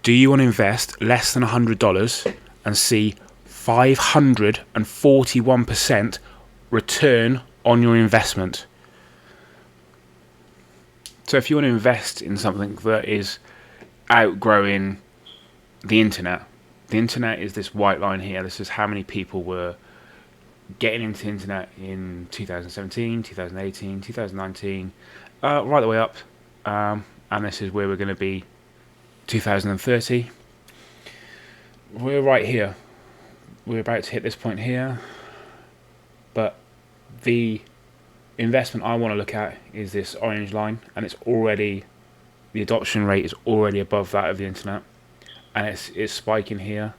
Do you want to invest less than $100 and see 541% return on your investment? So if you want to invest in something that is outgrowing the internet is this white line here. This is how many people were getting into the internet in 2017, 2018, 2019, right the way up. And this is where we're going to be 2030. We're right here. We're about to hit this point here. But the investment I want to look at is this orange line, and the adoption rate is already above that of the internet, and it's spiking here.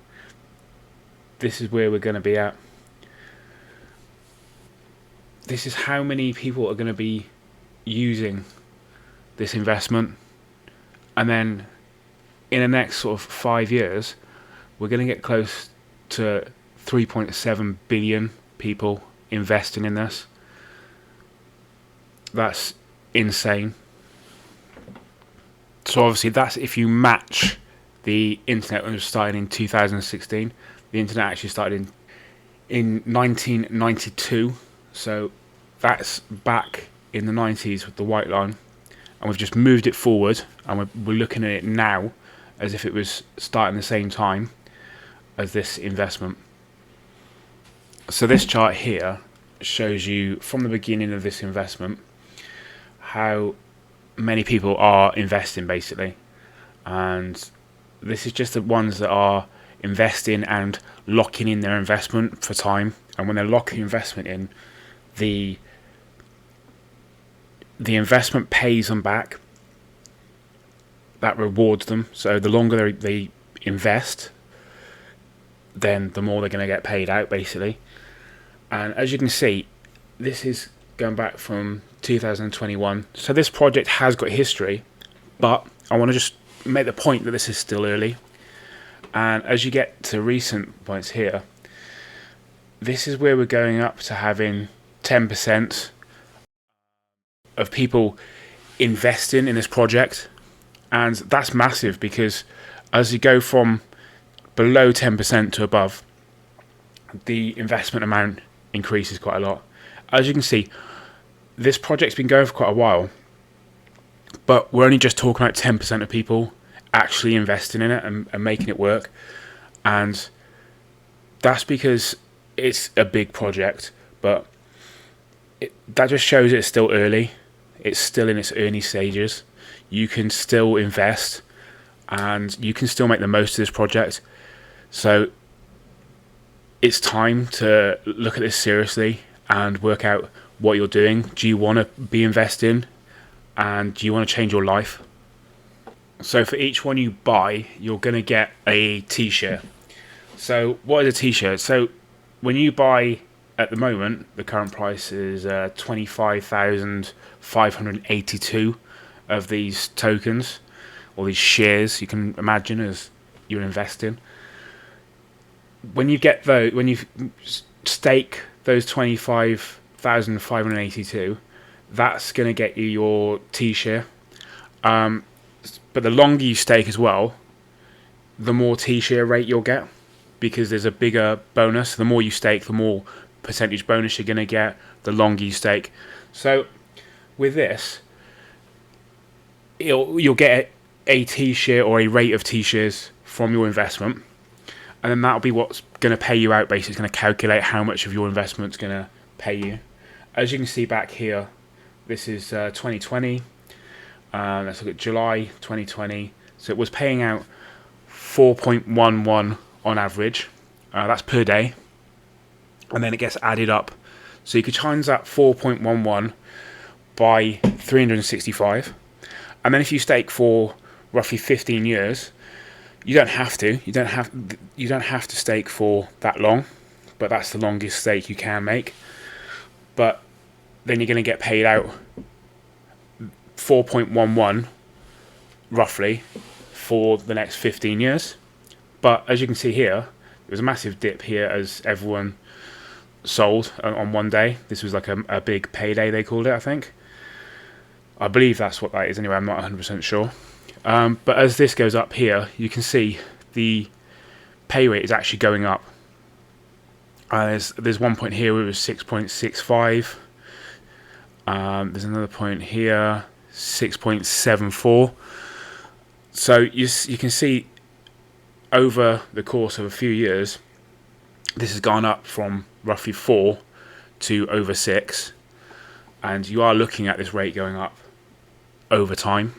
This is where we're going to be at. This is how many people are going to be using this investment, and then in the next sort of 5 years we're going to get close to 3.7 billion people investing in this. That's insane. So obviously that's if you match the internet when it was started in 2016. The internet actually started in 1992. So that's back in the 90s with the white line. And we've just moved it forward, and we're looking at it now as if it was starting the same time as this investment. So this chart here shows you from the beginning of this investment how many people are investing basically, and this is just the ones that are investing and locking in their investment for time. And when they're locking investment in, the investment pays them back. That rewards them. So the longer they invest, then the more they're going to get paid out basically. And as you can see, this is going back from 2021. So this project has got history, but I want to just make the point that this is still early. And as you get to recent points here, this is where we're going up to having 10% of people investing in this project. And that's massive, because as you go from below 10% to above, the investment amount increases quite a lot. As you can see, this project's been going for quite a while, but we're only just talking about 10% of people actually investing in it and making it work. And that's because it's a big project, but that just shows it's still early. It's still in its early stages. You can still invest, and you can still make the most of this project. So it's time to look at this seriously and work out what you're doing. Do you want to be investing, and do you want to change your life? So for each one you buy, you're going to get a t-shirt. So what is a t-shirt? So when you buy, at the moment the current price is 25,582 of these tokens, or these shares, you can imagine, as you're investing. When you get those, when you stake those 25,582, that's going to get you your t-share. But the longer you stake as well, the more t-share rate you'll get, because there's a bigger bonus. The more you stake, the more percentage bonus you're going to get, the longer you stake. So with this, you'll get a t-share or a rate of t-shares from your investment, and then that'll be what's going to pay you out. Basically, it's going to calculate how much of your investment's going to pay you. As you can see back here, this is 2020. Let's look at July 2020. So it was paying out 4.11 on average. That's per day, and then it gets added up. So you could times that 4.11 by 365, and then if you stake for roughly 15 years, you don't have to stake for that long, but that's the longest stake you can make. But then you're going to get paid out 4.11 roughly for the next 15 years. But as you can see here, there was a massive dip here as everyone sold on one day. This was like a big payday, they called it, I think. I believe that's what that is anyway, I'm not 100% sure. But as this goes up here, you can see the pay rate is actually going up. There's one point here where it was 6.65. There's another point here, 6.74. So you can see over the course of a few years, this has gone up from roughly 4 to over 6, and you are looking at this rate going up over time,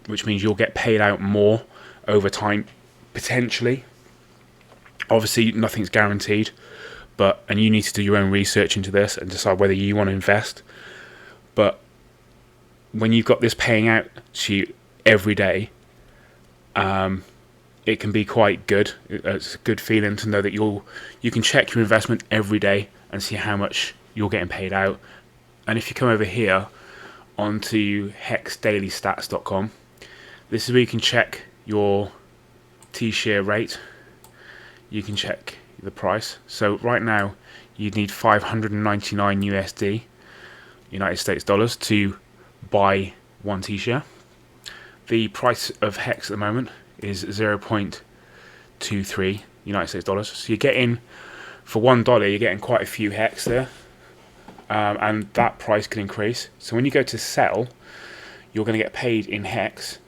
which means you'll get paid out more over time, potentially. Obviously, nothing's guaranteed, and you need to do your own research into this and decide whether you want to invest. But when you've got this paying out to you every day, it can be quite good. It's a good feeling to know that you can check your investment every day and see how much you're getting paid out. And if you come over here onto hexdailystats.com, this is where you can check your T-share rate. You can check the price. So right now you'd need 599 USD, United States dollars, to buy one T-share. The price of Hex at the moment is 0.23 United States dollars. So you're getting, for $1, you're getting quite a few Hex there. And that price can increase. So when you go to sell, you're going to get paid in Hex,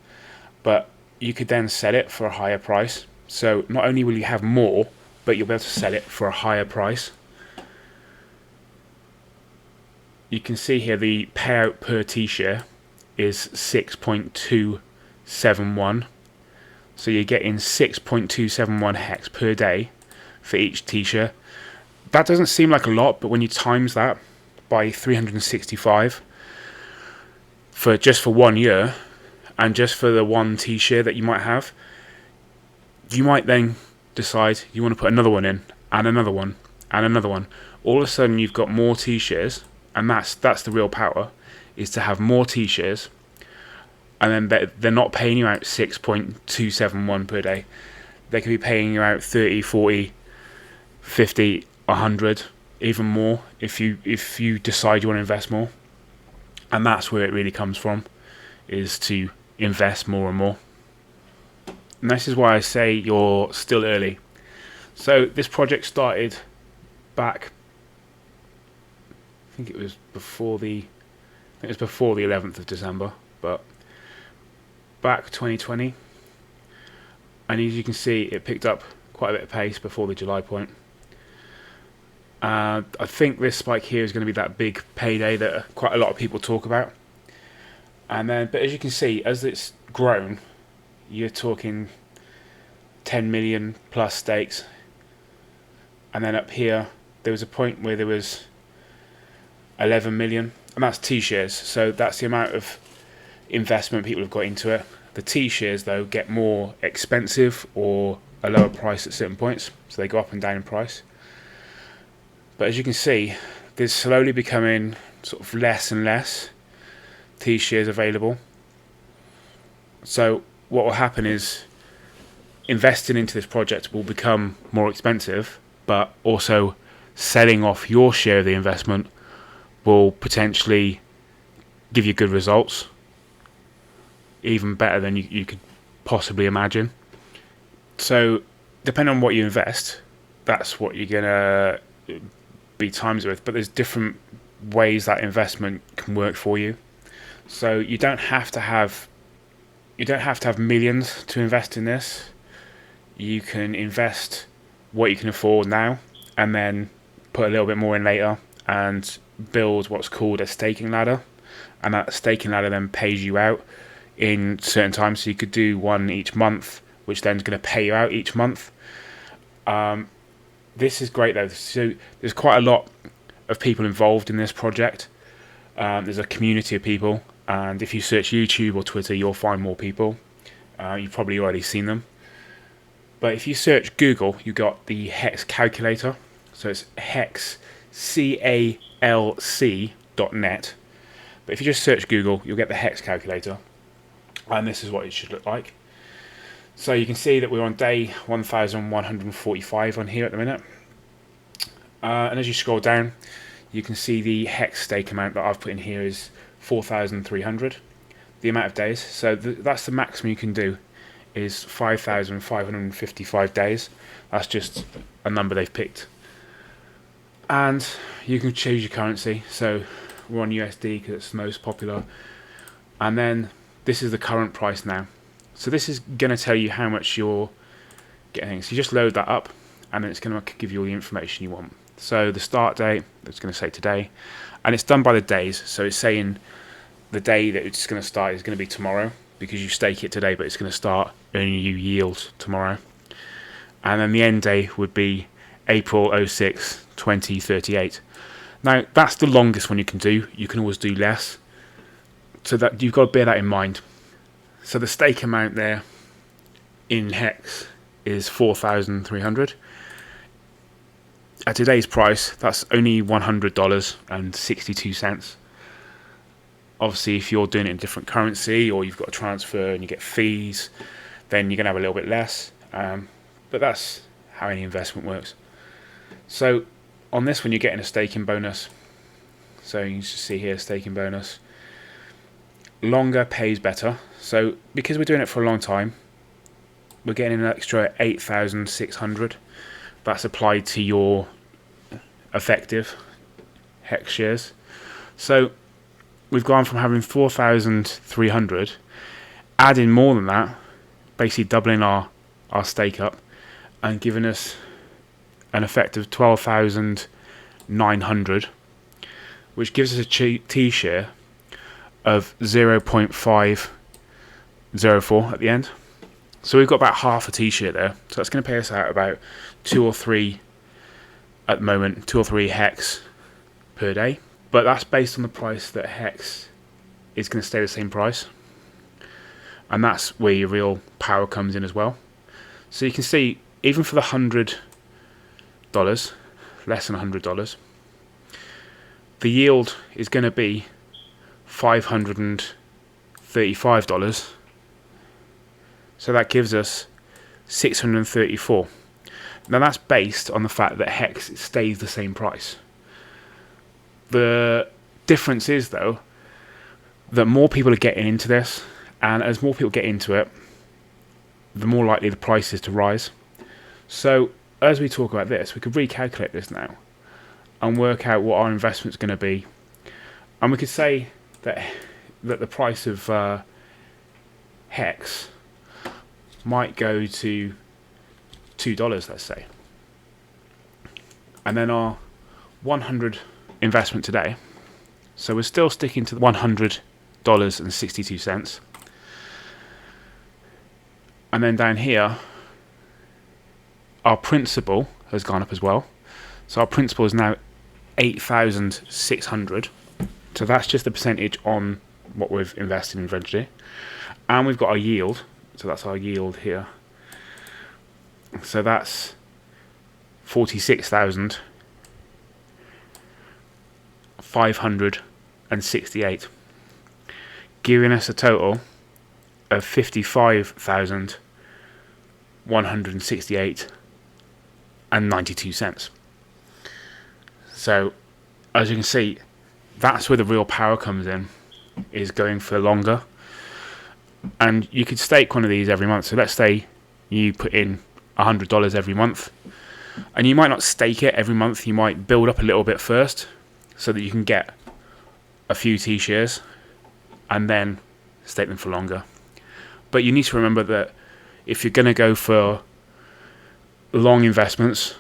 but you could then sell it for a higher price. So not only will you have more, but you'll be able to sell it for a higher price. You can see here the payout per T-share is 6.271. So you're getting 6.271 Hex per day for each T-share. That doesn't seem like a lot, but when you times that by 365 for 1 year, and just for the one T-share that you might have, you might then decide you want to put another one in, and another one, and another one. All of a sudden you've got more T-shares, and that's the real power, is to have more T-shares, and then they're not paying you out 6.271 per day. They could be paying you out 30, 40, 50, 100, even more if you decide you want to invest more. And that's where it really comes from, is to invest more and more. And this is why I say you're still early. So this project started back, I think it was before the 11th of December, but back 2020. And as you can see, it picked up quite a bit of pace before the July point. I think this spike here is going to be that big payday that quite a lot of people talk about. But as you can see, as it's grown, you're talking 10 million plus stakes. And then up here, there was a point where there was 11 million, and that's T-shares. So that's the amount of investment people have got into it. The T-shares, though, get more expensive or a lower price at certain points, so they go up and down in price. But as you can see, there's slowly becoming sort of less and less T-shares available. So what will happen is investing into this project will become more expensive, but also selling off your share of the investment will potentially give you good results, even better than you could possibly imagine. So depending on what you invest, that's what you're going to be times with, but there's different ways that investment can work for you. So you don't have to have millions to invest in this. You can invest what you can afford now, and then put a little bit more in later, and build what's called a staking ladder. And that staking ladder then pays you out in certain times. So you could do one each month, which then is going to pay you out each month. This is great though. So there's quite a lot of people involved in this project. There's a community of people, and if you search YouTube or Twitter, you'll find more people. You've probably already seen them. But if you search Google, you got the Hex calculator. So it's Hex CALC.net. But if you just search Google, you'll get the Hex calculator, and this is what it should look like. So you can see that we're on day 1145 on here at the minute. And as you scroll down, you can see the Hex stake amount that I've put in here is 4,300. the amount of days. So that's the maximum you can do, is 5,555 days. That's just a number they've picked. And you can choose your currency. So we're on USD because it's the most popular. And then this is the current price now. So this is going to tell you how much you're getting. So you just load that up, and then it's going to give you all the information you want. So the start date, it's going to say today, and it's done by the days. So it's saying the day that it's going to start is going to be tomorrow, because you stake it today, but it's going to start earning you yield tomorrow. And then the end day would be April 06, 2038. Now, that's the longest one you can do. You can always do less. So that you've got to bear that in mind. So the stake amount there in Hex is 4,300. At today's price, that's only $100.62. Obviously, if you're doing it in a different currency, or you've got a transfer and you get fees, then you're going to have a little bit less. But that's how any investment works. So on this one, you're getting a staking bonus. So you can see here, staking bonus. Longer pays better. So because we're doing it for a long time, we're getting an extra 8,600. That's applied to your effective Hex shares. So we've gone from having 4,300, adding more than that, basically doubling our stake up, and giving us an effective 12,900, which gives us a T share of 0.504 at the end. So we've got about half a T share there. So that's going to pay us out about 2 or 3 at the moment, 2 or 3 Hex per day. But that's based on the price that Hex is going to stay the same price. And that's where your real power comes in as well. So you can see, even for the $100, less than $100, the yield is going to be $535. So that gives us 634. Now that's based on the fact that Hex stays the same price. The difference is, though, that more people are getting into this, and as more people get into it, the more likely the price is to rise. So as we talk about this, we could recalculate this now and work out what our investment's going to be. And we could say that the price of Hex might go to $2, let's say. And then our 100 investment today, so we're still sticking to the $100.62. And then down here, our principal has gone up as well. So our principal is now 8,600. So that's just the percentage on what we've invested in eventually. And we've got our yield. So that's our yield here. So that's 46,568, giving us a total of 55,168 and 92 cents. So as you can see, that's where the real power comes in, is going for longer. And you could stake one of these every month. So let's say you put in $100 every month, and you might not stake it every month. You might build up a little bit first so that you can get a few T shares and then stake them for longer. But you need to remember that if you're going to go for long investments,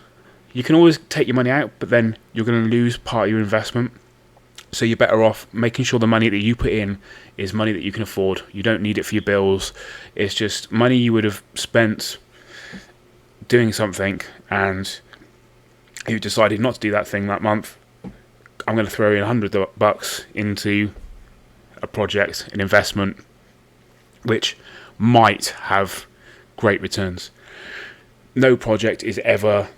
you can always take your money out, but then you're going to lose part of your investment. So you're better off making sure the money that you put in is money that you can afford. You don't need it for your bills. It's just money you would have spent doing something, and you decided not to do that thing that month. I'm going to throw in $100 into a project, an investment, which might have great returns. No project is ever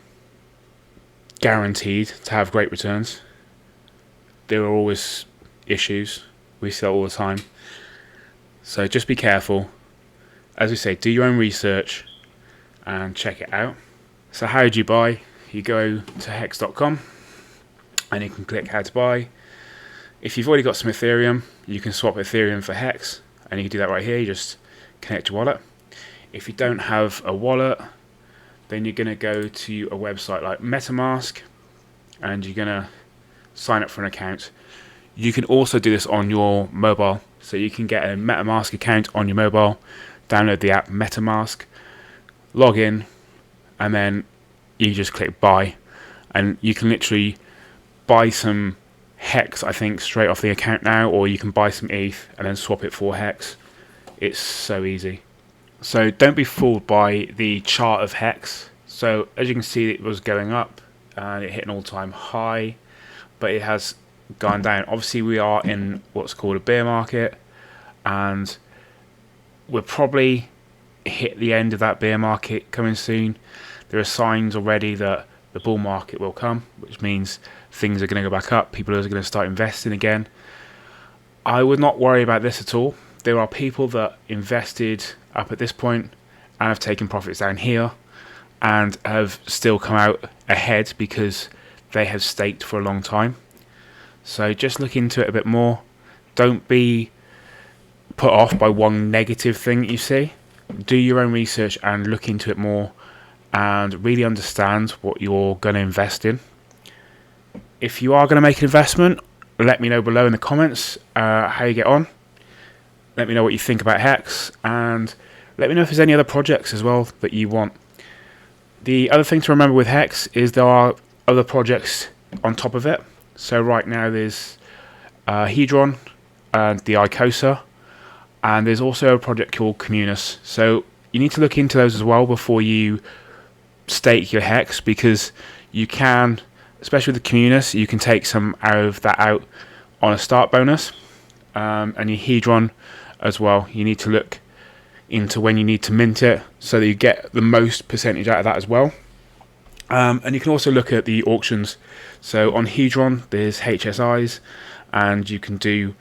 guaranteed to have great returns. There are always issues. We see that all the time. So just be careful. As we say, do your own research and check it out. So how do you buy? You go to hex.com and you can click how to buy. If you've already got some Ethereum, you can swap Ethereum for Hex, and you can do that right here. You just connect your wallet. If you don't have a wallet, then you're going to go to a website like MetaMask, and you're going to sign up for an account. You can also do this on your mobile, so you can get a MetaMask account on your mobile, download the app MetaMask, log in, and then you just click buy, and you can literally buy some Hex, I think, straight off the account now, or you can buy some ETH and then swap it for Hex. It's so easy. So don't be fooled by the chart of Hex. So as you can see, it was going up and it hit an all-time high, but it has gone down. Obviously we are in what's called a bear market, and we'll probably hit the end of that bear market coming soon. There are signs already that the bull market will come, which means things are going to go back up. People are going to start investing again. I would not worry about this at all. There are people that invested up at this point and have taken profits down here and have still come out ahead because they have staked for a long time. So just look into it a bit more. Don't be put off by one negative thing that you see. Do your own research and look into it more and really understand what you're going to invest in. If you are going to make an investment, let me know below in the comments how you get on. Let me know what you think about Hex, and let me know if there's any other projects as well that you want. The other thing to remember with Hex is there are other projects on top of it. So right now there's Hedron and the Icosa, and there's also a project called Communis. So you need to look into those as well before you stake your Hex, because you can, especially with the Communis, you can take some of that out on a start bonus. And your Hedron as well, you need to look into when you need to mint it so that you get the most percentage out of that as well. And you can also look at the auctions. So on Hedron there's HSIs, and you can do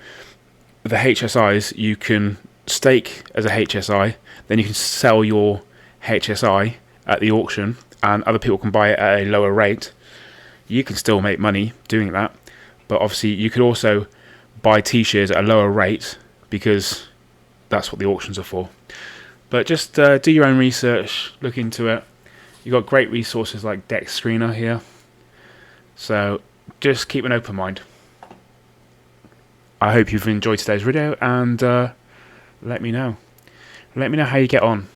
the HSIs. You can stake as a HSI, then you can sell your HSI at the auction, and other people can buy it at a lower rate. You can still make money doing that, but obviously you could also buy T-shares at a lower rate, because that's what the auctions are for. But just do your own research, look into it. You've got great resources like Dex Screener here, so just keep an open mind. I hope you've enjoyed today's video, and let me know how you get on.